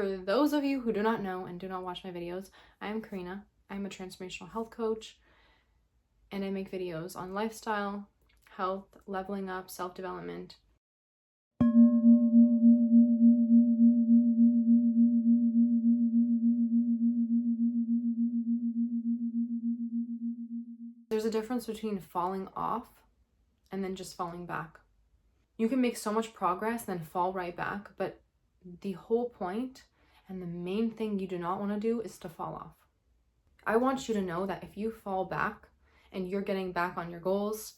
For those of you who do not know and do not watch my videos, I am Karina. I'm a transformational health coach, and I make videos on lifestyle, health, leveling up, self-development. There's a difference between falling off and then just falling back. You can make so much progress, then fall right back, but the whole point and the main thing you do not want to do is to fall off. I want you to know that if you fall back and you're getting back on your goals,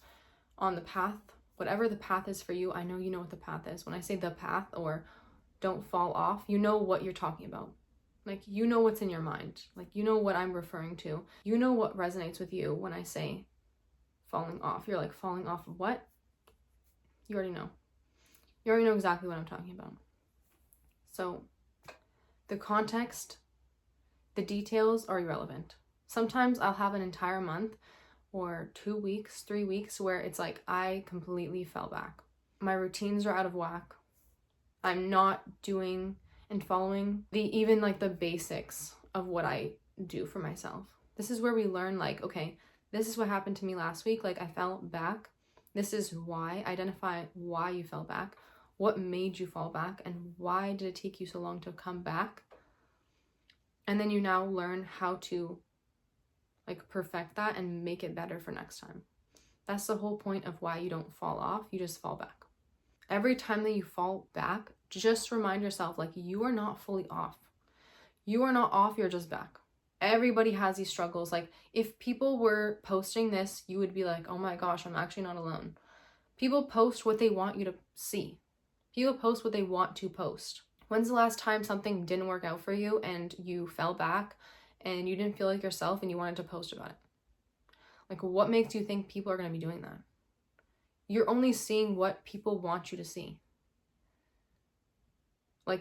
on the path, whatever the path is for you, I know you know what the path is. When I say the path or don't fall off, you know what you're talking about. Like, you know what's in your mind. Like, you know what I'm referring to. You know what resonates with you when I say falling off. You're like, falling off of what? You already know. You already know exactly what I'm talking about. So the context, the details are irrelevant. Sometimes I'll have an entire month or 2 weeks, 3 weeks where it's like I completely fell back. My routines are out of whack. I'm not doing and following even the basics of what I do for myself. This is where we learn, like, okay, this is what happened to me last week. Like, I fell back. This is why. Identify why you fell back. What made you fall back, and why did it take you so long to come back? And then you now learn how to perfect that and make it better for next time. That's the whole point of why you don't fall off. You just fall back. Every time that you fall back, just remind yourself, you are not fully off. You are not off, you're just back. Everybody has these struggles. Like, if people were posting this, you would be like, oh my gosh, I'm actually not alone. People post what they want you to see. People post what they want to post. When's the last time something didn't work out for you and you fell back and you didn't feel like yourself and you wanted to post about it? What makes you think people are going to be doing that? You're only seeing what people want you to see.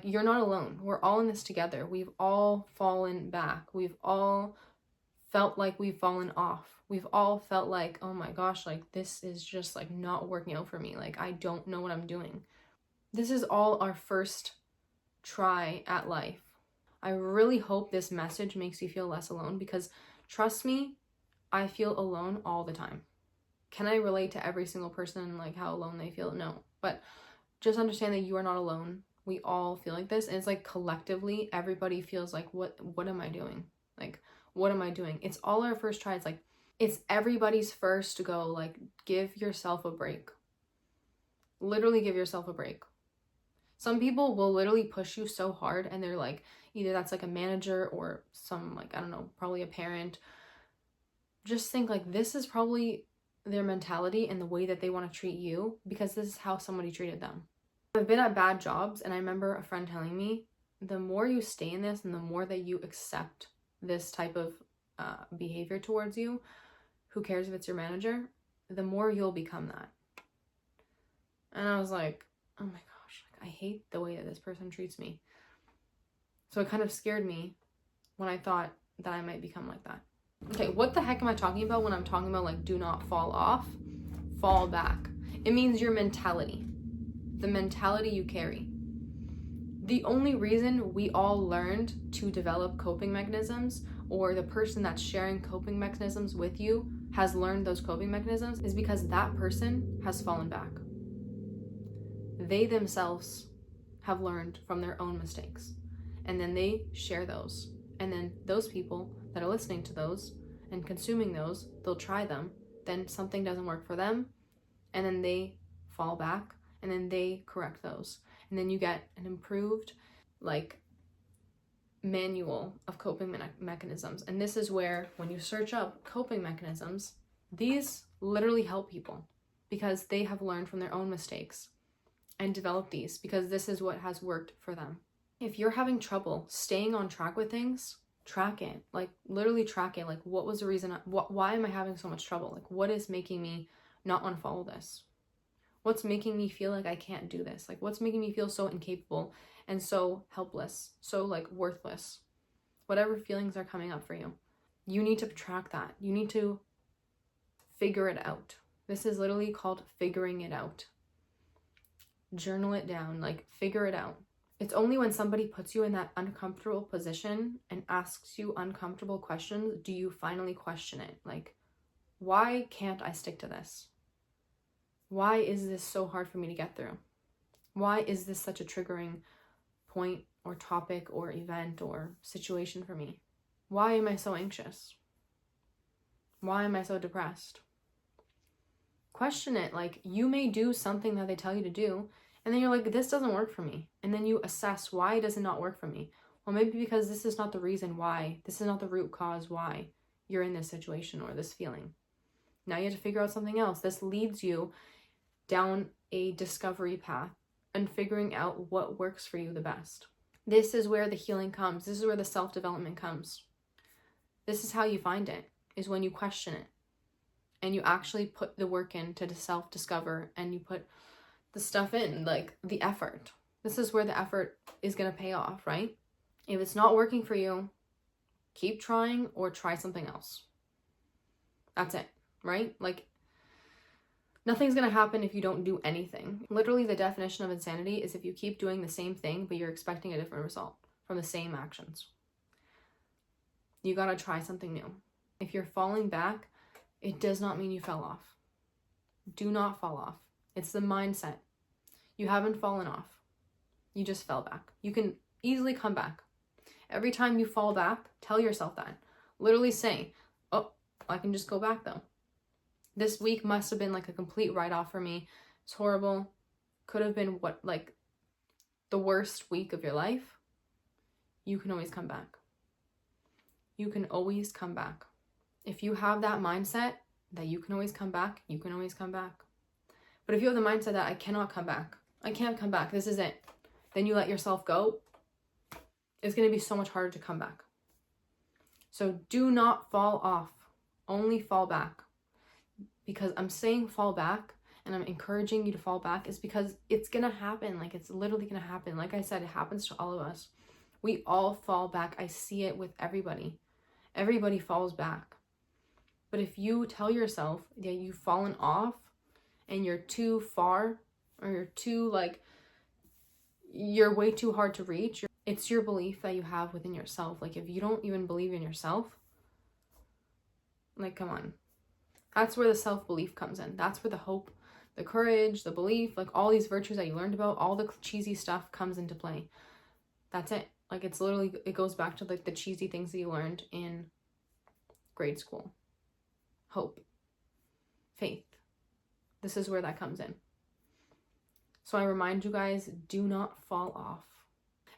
You're not alone. We're all in this together. We've all fallen back. We've all felt like we've fallen off. We've all felt like, oh my gosh, this is just not working out for me. I don't know what I'm doing. This is all our first try at life. I really hope this message makes you feel less alone, because trust me, I feel alone all the time. Can I relate to every single person, how alone they feel? No, but just understand that you are not alone. We all feel like this, and it's collectively everybody feels what am I doing? What am I doing? It's all our first try. It's everybody's first go. Give yourself a break. Literally give yourself a break. Some people will literally push you so hard, and they're either that's a manager or some I don't know, probably a parent. Just think this is probably their mentality and the way that they want to treat you, because this is how somebody treated them. I've been at bad jobs, and I remember a friend telling me, the more you stay in this and the more that you accept this type of behavior towards you, who cares if it's your manager, the more you'll become that. And I was like, oh my gosh, I hate the way that this person treats me. So it kind of scared me when I thought that I might become like that. Okay, what the heck am I talking about when I'm talking about do not fall off, fall back? It means your mentality, the mentality you carry. The only reason we all learned to develop coping mechanisms, or the person that's sharing coping mechanisms with you has learned those coping mechanisms, is because that person has fallen back. They themselves have learned from their own mistakes, and then they share those. And then those people that are listening to those and consuming those, they'll try them, then something doesn't work for them, and then they fall back, and then they correct those. And then you get an improved manual of coping mechanisms. And this is where, when you search up coping mechanisms, these literally help people, because they have learned from their own mistakes and developed these, because this is what has worked for them. If you're having trouble staying on track with things, track it. Literally track it. What was the reason? Why am I having so much trouble? What is making me not want to follow this? What's making me feel like I can't do this? What's making me feel so incapable and so helpless, so worthless? Whatever feelings are coming up for you, you need to track that. You need to figure it out. This is literally called figuring it out. Journal it down, figure it out. It's only when somebody puts you in that uncomfortable position and asks you uncomfortable questions do you finally question it. Like, why can't I stick to this? Why is this so hard for me to get through? Why is this such a triggering point or topic or event or situation for me? Why am I so anxious? Why am I so depressed? Question it. Like, you may do something that they tell you to do, and then you're like, this doesn't work for me. And then you assess, why does it not work for me? Well, maybe because this is not the reason why. This is not the root cause why you're in this situation or this feeling. Now you have to figure out something else. This leads you down a discovery path and figuring out what works for you the best. This is where the healing comes. This is where the self-development comes. This is how you find it, is when you question it and you actually put the work in to self-discover and you put the stuff in, like the effort. This is where the effort is going to pay off, right? If it's not working for you, keep trying or try something else. That's it, right? Like, nothing's going to happen if you don't do anything. Literally, the definition of insanity is if you keep doing the same thing, but you're expecting a different result from the same actions. You got to try something new. If you're falling back, it does not mean you fell off. Do not fall off. It's the mindset. You haven't fallen off. You just fell back. You can easily come back. Every time you fall back, tell yourself that. Literally say, oh, I can just go back though. This week must have been like a complete write-off for me. It's horrible. Could have been like the worst week of your life. You can always come back. You can always come back. If you have that mindset that you can always come back, you can always come back. But if you have the mindset that I cannot come back, I can't come back, this is it, then you let yourself go, it's going to be so much harder to come back. So do not fall off. Only fall back. Because I'm saying fall back and I'm encouraging you to fall back is because it's going to happen. Like, it's literally going to happen. Like I said, it happens to all of us. We all fall back. I see it with everybody. Everybody falls back. But if you tell yourself that you've fallen off and you're too far or you're way too hard to reach, it's your belief that you have within yourself. Like, if you don't even believe in yourself, like, come on. That's where the self-belief comes in. That's where the hope, the courage, the belief, like all these virtues that you learned about, all the cheesy stuff comes into play. That's it. Like, it's literally, it goes back to like the cheesy things that you learned in grade school. Hope, faith. This is where that comes in. So I remind you guys, do not fall off.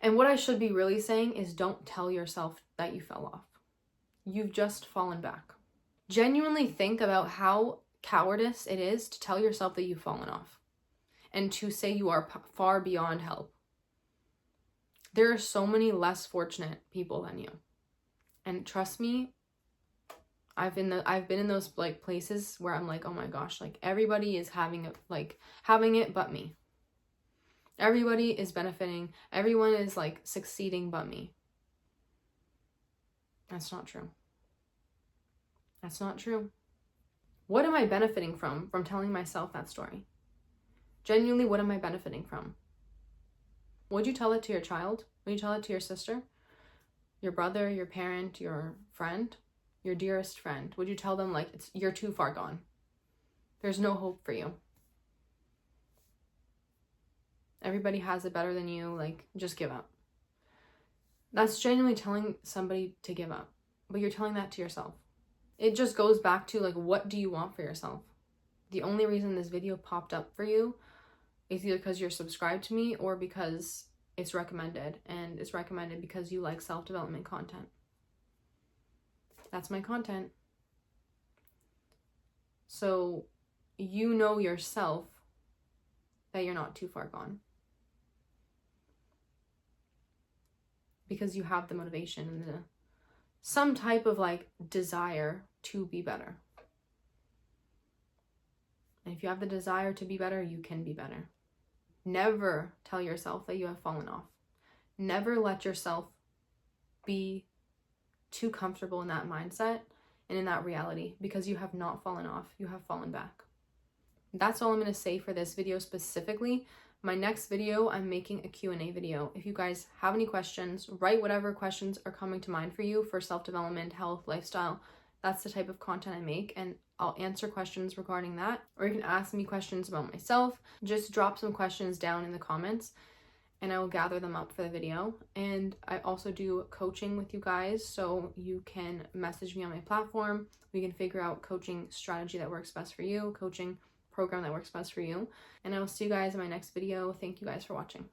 And what I should be really saying is don't tell yourself that you fell off. You've just fallen back. Genuinely think about how cowardice it is to tell yourself that you've fallen off and to say you are far beyond help. There are so many less fortunate people than you. And trust me, I've been in those like places where I'm like, oh my gosh, like everybody is having it but me. Everybody is benefiting. Everyone is like succeeding but me. That's not true. That's not true. What am I benefiting from telling myself that story? Genuinely, what am I benefiting from? Would you tell it to your child? Would you tell it to your sister? Your brother, your parent, your friend? Your dearest friend? Would you tell them like, you're too far gone? There's no hope for you. Everybody has it better than you, like, just give up. That's genuinely telling somebody to give up. But you're telling that to yourself. It just goes back to like, what do you want for yourself? The only reason this video popped up for you is either because you're subscribed to me or because it's recommended, and it's recommended because you like self-development content. That's my content. So you know yourself that you're not too far gone. Because you have the motivation and some type of like desire to be better. And if you have the desire to be better, you can be better. Never tell yourself that you have fallen off. Never let yourself be too comfortable in that mindset and in that reality, because you have not fallen off. You have fallen back. That's all I'm going to say for this video specifically, My next video, I'm making a Q&A video. If you guys have any questions, write whatever questions are coming to mind for you for self-development, health, lifestyle. That's the type of content I make, and I'll answer questions regarding that. Or you can ask me questions about myself. Just drop some questions down in the comments and I will gather them up for the video. And I also do coaching with you guys, so you can message me on my platform. We can figure out coaching strategy that works best for you, coaching program that works best for you. And I will see you guys in my next video. Thank you guys for watching.